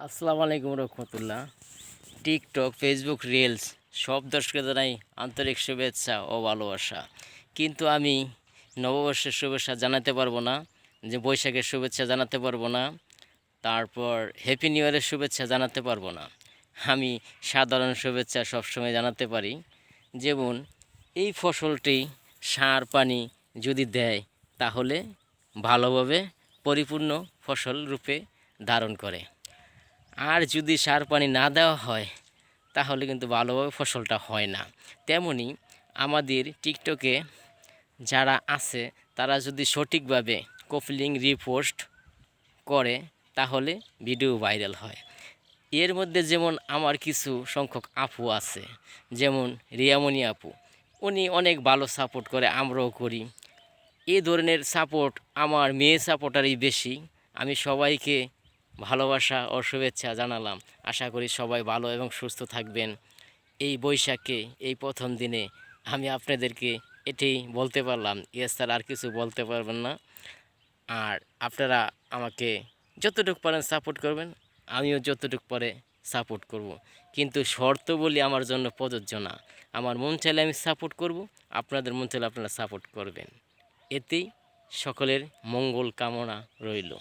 আসসালামু আলাইকুম রহমতুল্লাহ। TikTok, Facebook, reels সব দর্শকদের জানাই আন্তরিক শুভেচ্ছা ও ভালোবাসা। কিন্তু আমি নববর্ষের শুভেচ্ছা জানাতে পারবো না, যে বৈশাখের শুভেচ্ছা জানাতে পারবো না, তারপর হ্যাপি নিউ ইয়ারের শুভেচ্ছা জানাতে পারবো না। আমি সাধারণ শুভেচ্ছা সবসময় জানাতে পারি। যেমন এই ফসলটি সার পানি যদি দেয় তাহলে ভালোভাবে পরিপূর্ণ ফসল রূপে ধারণ করে। আর যদি সার পানি না দেওয়া হয় তাহলে কিন্তু ভালোভাবে ফসলটা হয় না। তেমনি আমাদের টিকটকে যারা আছে তারা যদি সঠিকভাবে কপলিং রিপোস্ট করে তাহলে ভিডিও ভাইরাল হয়। এর মধ্যে যেমন আমার কিছু সংখ্যক আপু আছে, যেমন রিয়ামণি আপু, উনি অনেক ভালো সাপোর্ট করে, আমরাও করি। এই ধরনের সাপোর্ট আমার মেয়ে সাপোর্টারই বেশি। আমি সবাইকে ভালোবাসা ও শুভেচ্ছা জানালাম। আশা করি সবাই ভালো এবং সুস্থ থাকবেন। এই বৈশাখে এই প্রথম দিনে আমি আপনাদেরকে এটাই বলতে পারলাম, এছাড়া আর কিছু বলতে পারবেন না। আর আপনারা আমাকে যতটুকু পারেন সাপোর্ট করবেন, আমিও যতটুকু পারে সাপোর্ট করব। কিন্তু শর্ত বলি আমার জন্য প্রযোজ্য না। আমার মন চাইলে আমি সাপোর্ট করব, আপনাদের মন চাইলে আপনারা সাপোর্ট করবেন। এতেই সকলের মঙ্গল কামনা রইল।